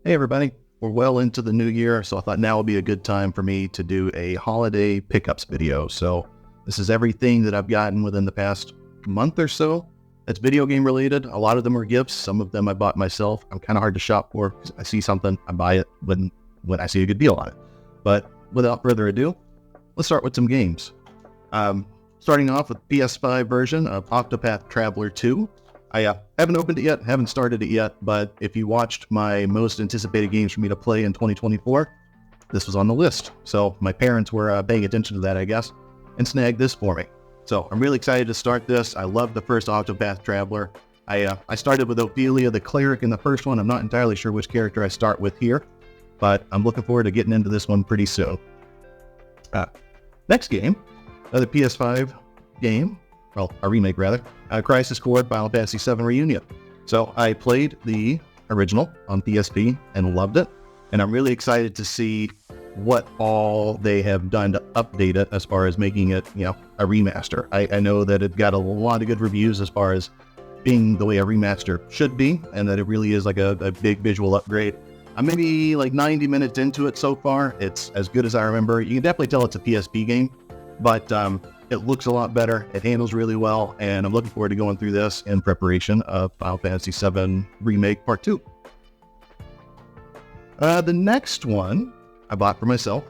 Hey everybody, we're well into the new year, so I thought now would be a good time for me to do a holiday pickups video. So this is everything that I've gotten within the past month or so that's video game related. A lot of them are gifts, some of them I bought myself. I'm kind of hard to shop for because I see something, I buy it when I see a good deal on it. But without further ado, let's start with some games. Starting off with PS5 version of Octopath Traveler 2. I haven't opened it yet, haven't started it yet, but if you watched my most anticipated games for me to play in 2024, this was on the list. So my parents were paying attention to that, I guess, and snagged this for me. So I'm really excited to start this. I love the first Octopath Traveler. I started with Ophelia, the cleric, in the first one. I'm not entirely sure which character I start with here, but I'm looking forward to getting into this one pretty soon. Next game, another PS5 game. Well, a remake rather, Crisis Core Final Fantasy VII Reunion. So I played the original on PSP and loved it, and I'm really excited to see what all they have done to update it as far as making it, a remaster. I know that it got a lot of good reviews as far as being the way a remaster should be, and that it really is like a big visual upgrade. I'm maybe like 90 minutes into it so far. It's as good as I remember. You can definitely tell it's a PSP game, but it looks a lot better. It handles really well, and I'm looking forward to going through this in preparation of Final Fantasy VII Remake Part 2. The next one I bought for myself.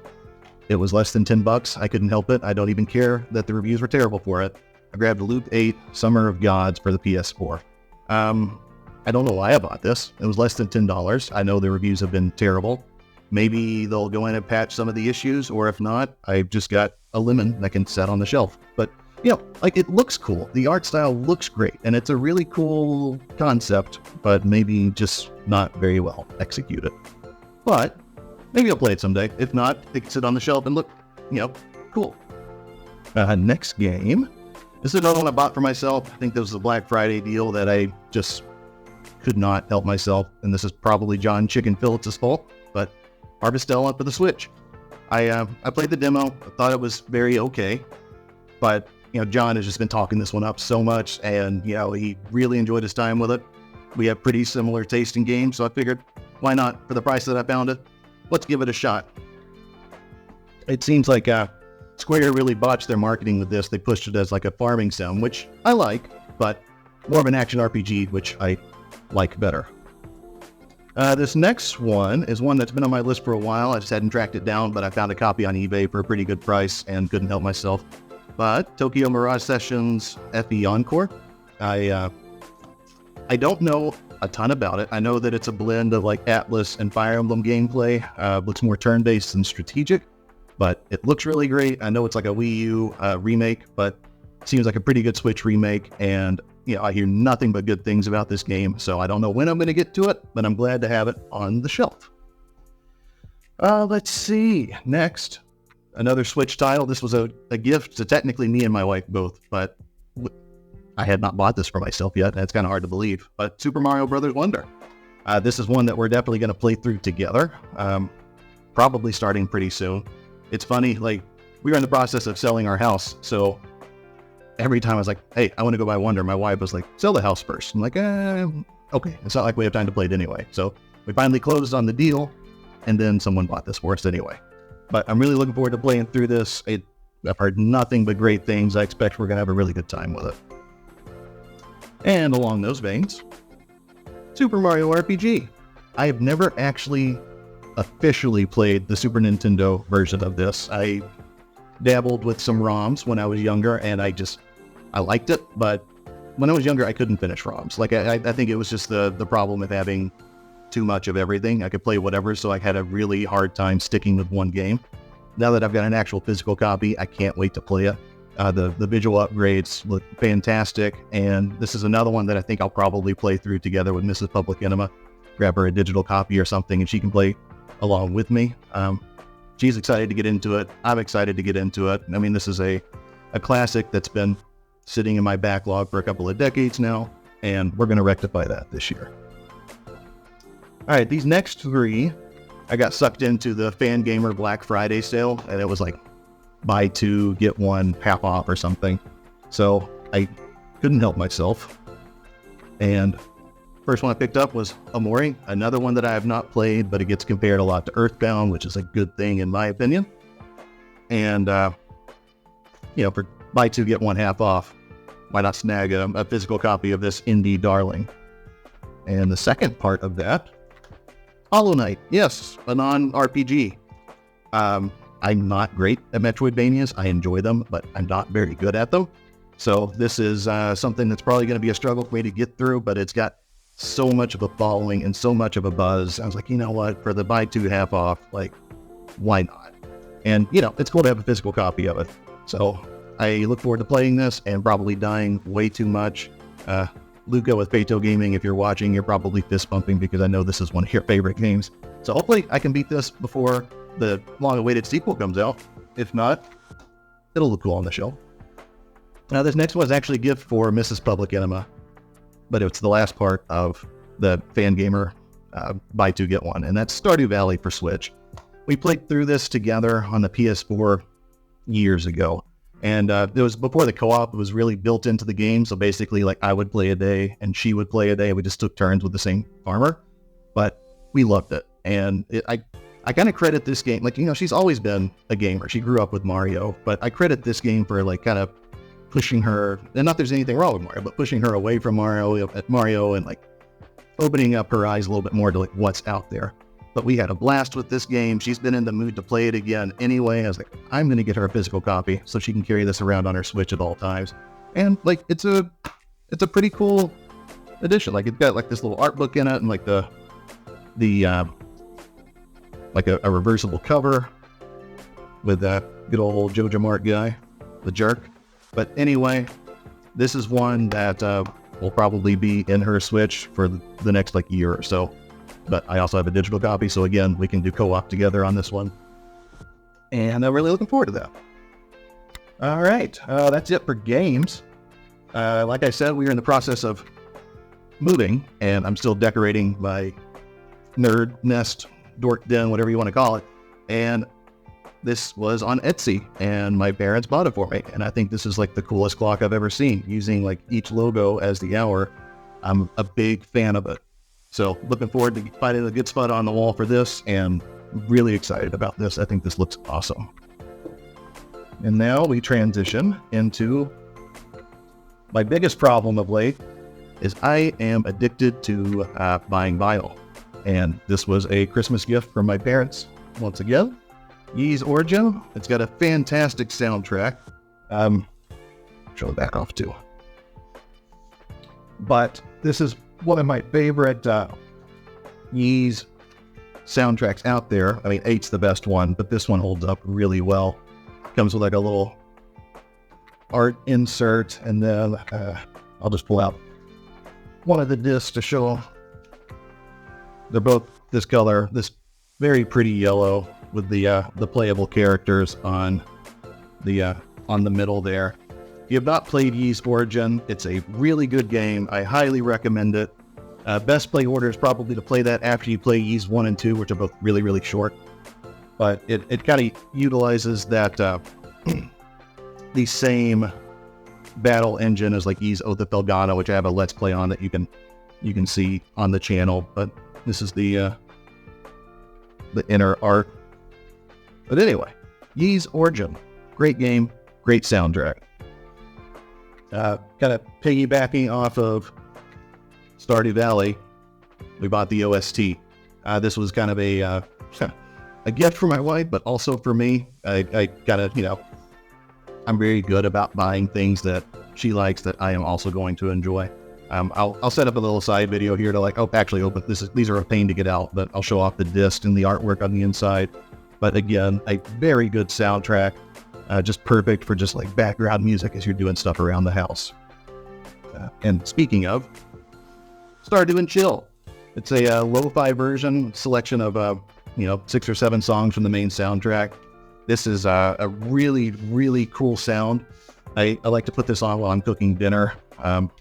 It was less than $10. I couldn't help it. I don't even care that the reviews were terrible for it. I grabbed Loop 8 Summer of Gods for the PS4. I don't know why I bought this. It was less than $10. I know the reviews have been terrible. Maybe they'll go in and patch some of the issues, or if not, I've just got a lemon that can set on the shelf. But, it looks cool. The art style looks great, and it's a really cool concept, but maybe just not very well executed. But maybe I'll play it someday. If not, it can sit on the shelf and look, cool. Next game. This is another one I bought for myself. I think this was a Black Friday deal that I just could not help myself, and this is probably John Chicken Phillips' fault, but Harvestella for the Switch. I played the demo. I thought it was very okay, but John has just been talking this one up so much, and he really enjoyed his time with it. We have pretty similar taste in games, so I figured, why not? For the price that I found it, let's give it a shot. It seems like Square really botched their marketing with this. They pushed it as like a farming sim, which I like, but more of an action RPG, which I like better. This next one is one that's been on my list for a while. I just hadn't tracked it down, but I found a copy on eBay for a pretty good price and couldn't help myself. But Tokyo Mirage Sessions FE Encore. I don't know a ton about it. I know that it's a blend of like Atlas and Fire Emblem gameplay. Looks more turn-based than strategic, but it looks really great. I know it's like a Wii U remake, but it seems like a pretty good Switch remake, and I hear nothing but good things about this game, so I don't know when I'm going to get to it, but I'm glad to have it on the shelf. Let's see. Next, another Switch title. This was a gift to technically me and my wife both, but I had not bought this for myself yet. That's kind of hard to believe, but Super Mario Bros. Wonder. This is one that we're definitely going to play through together, probably starting pretty soon. It's funny, like, we were in the process of selling our house, so every time I was like, hey, I want to go buy Wonder, my wife was like, sell the house first. I'm like, okay. It's not like we have time to play it anyway. So we finally closed on the deal, and then someone bought this for us anyway. But I'm really looking forward to playing through this. I've heard nothing but great things. I expect we're going to have a really good time with it. And along those veins, Super Mario RPG. I have never actually officially played the Super Nintendo version of this. I dabbled with some ROMs when I was younger, and I liked it, but when I was younger, I couldn't finish ROMs. Like, I think it was just the problem of having too much of everything. I could play whatever, so I had a really hard time sticking with one game. Now that I've got an actual physical copy, I can't wait to play it. The visual upgrades look fantastic, and this is another one that I think I'll probably play through together with Mrs. Public Enema. Grab her a digital copy or something, and she can play along with me. She's excited to get into it. I'm excited to get into it. I mean, this is a classic that's been sitting in my backlog for a couple of decades now, and we're going to rectify that this year. All right, these next three, I got sucked into the Fangamer Black Friday sale, and it was like buy two, get one half off or something. So I couldn't help myself. And first one I picked up was Omori, another one that I have not played, but it gets compared a lot to Earthbound, which is a good thing in my opinion. And, for buy two, get one half off, why not snag a physical copy of this indie darling? And the second part of that, Hollow Knight. Yes, a non-RPG. I'm not great at Metroidvanias. I enjoy them, but I'm not very good at them. So this is something that's probably going to be a struggle for me to get through, but it's got so much of a following and so much of a buzz. I was like, you know what, for the buy two half off, like, why not? And, it's cool to have a physical copy of it. So I look forward to playing this and probably dying way too much. Luca with Beto Gaming, if you're watching, you're probably fist bumping because I know this is one of your favorite games. So hopefully I can beat this before the long-awaited sequel comes out. If not, it'll look cool on the shelf. Now this next one is actually a gift for Mrs. Public Enema, but it's the last part of the Fangamer buy two get one, and that's Stardew Valley for Switch. We played through this together on the PS4 years ago, and it was before the co-op was really built into the game. So basically, like, I would play a day and she would play a day. We just took turns with the same farmer, but we loved it. And I kind of credit this game, like, she's always been a gamer. She grew up with Mario, but I credit this game for like kind of pushing her, and not there's anything wrong with Mario, but pushing her away from Mario and like opening up her eyes a little bit more to like what's out there. But we had a blast with this game. She's been in the mood to play it again anyway. I was like, I'm going to get her a physical copy so she can carry this around on her Switch at all times. And like, it's a pretty cool edition. Like, it's got like this little art book in it and like the like a reversible cover with that good old Jojo Mart guy, the jerk. But anyway, this is one that will probably be in her Switch for the next like year or so. But I also have a digital copy, so again, we can do co-op together on this one. And I'm really looking forward to that. All right, that's it for games. Like I said, we are in the process of moving, and I'm still decorating my nerd nest, dork den, whatever you want to call it. And this was on Etsy, and my parents bought it for me. And I think this is like the coolest clock I've ever seen, using like each logo as the hour. I'm a big fan of it. So looking forward to finding a good spot on the wall for this, and really excited about this. I think this looks awesome. And now we transition into my biggest problem of late is I am addicted to buying vinyl. And this was a Christmas gift from my parents. Once again, Ys Origin. It's got a fantastic soundtrack. Show the back off too. But this is one of my favorite Ys soundtracks out there. I mean, 8's the best one, but this one holds up really well. Comes with like a little art insert, and then I'll just pull out one of the discs to show. They're both this color, this very pretty yellow with the playable characters on the middle there. If you have not played Ys Origin, it's a really good game. I highly recommend it. Best play order is probably to play that after you play Ys 1 and 2, which are both really, really short. But it kind of utilizes that the same battle engine as like Ys Oath of Felghana, which I have a Let's Play on that you can see on the channel. But this is the inner art. But anyway, Ys Origin, great game, great soundtrack. Kind of piggybacking off of Stardew Valley, we bought the OST. This was kind of a gift for my wife, but also for me. I kind of, I'm very good about buying things that she likes that I am also going to enjoy. I'll set up a little side video here to like, open these are a pain to get out, but I'll show off the disc and the artwork on the inside. But again, a very good soundtrack, just perfect for just like background music as you're doing stuff around the house. And speaking of, Stardew and Chill. It's a lo-fi version, selection of 6 or 7 songs from the main soundtrack. This is a really, really cool sound. I like to put this on while I'm cooking dinner. I don't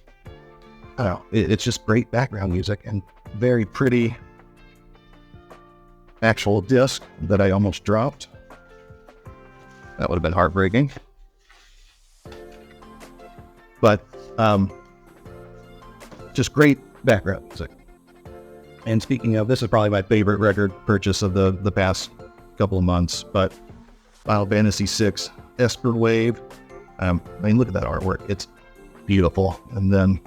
know, it's just great background music and very pretty actual disc that I almost dropped. That would have been heartbreaking. But just great background music. And speaking of, this is probably my favorite record purchase of the past couple of months, but Final Fantasy VI Esper Wave. I mean, look at that artwork. It's beautiful. And then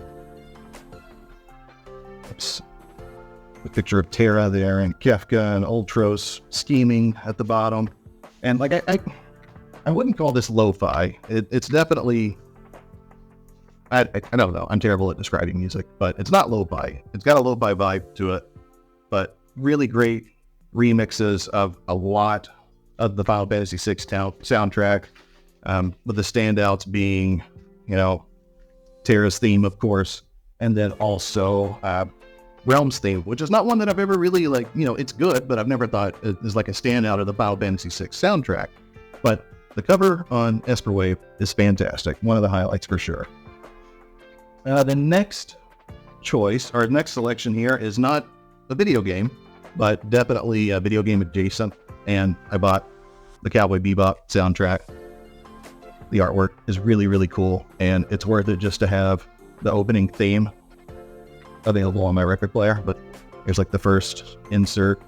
oops, the picture of Terra there and Kefka and Ultros scheming at the bottom. And like, I wouldn't call this lo-fi. It's definitely, I don't know. I'm terrible at describing music, but it's not lo-fi. It's got a lo-fi vibe to it, but really great remixes of a lot of the Final Fantasy VI soundtrack, with the standouts being, you know, Terra's theme, of course, and then also Realm's theme, which is not one that I've ever really, like, you know, it's good, but I've never thought it is like a standout of the Final Fantasy VI soundtrack. But the cover on Esper Wave is fantastic. One of the highlights for sure. The next choice, or next selection here, is not a video game, but definitely a video game adjacent. And I bought the Cowboy Bebop soundtrack. The artwork is really, really cool, and it's worth it just to have the opening theme available on my record player. But here's like the first insert.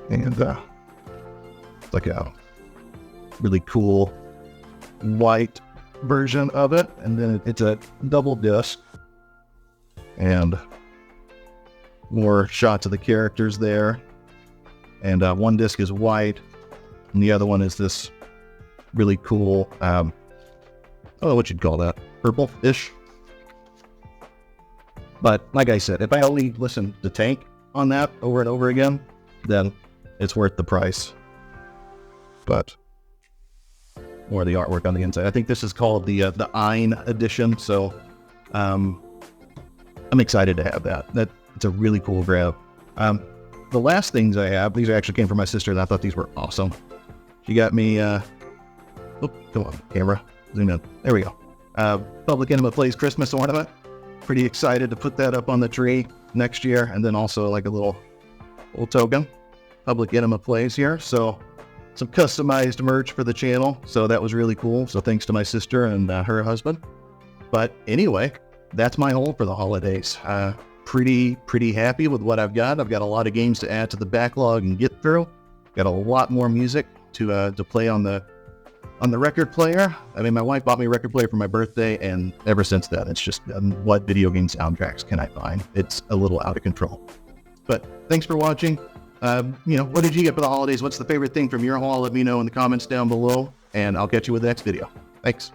And it's like a really cool white version of it. And then it's a double disc. And more shots of the characters there. And one disc is white. And the other one is this really cool, I don't know what you'd call that, purple-ish. But like I said, if I only listen to Tank on that over and over again, then it's worth the price. But more of the artwork on the inside. I think this is called the Ein edition, so I'm excited to have that. It's a really cool grab. The last things I have, these actually came from my sister, and I thought these were awesome. She got me, come on, camera, zoom in. There we go. Public Enema Plays Christmas ornament. Pretty excited to put that up on the tree next year, and then also like a little token. Public Enema Plays here, so some customized merch for the channel, so that was really cool. So thanks to my sister and her husband. But anyway, that's my haul for the holidays. Pretty happy with what I've got. I've got a lot of games to add to the backlog and get through. Got a lot more music to play on the record player. I mean, my wife bought me a record player for my birthday, and ever since then, it's just what video game soundtracks can I find? It's a little out of control. But thanks for watching. What did you get for the holidays? What's the favorite thing from your haul? Let me know in the comments down below, and I'll catch you with the next video. Thanks.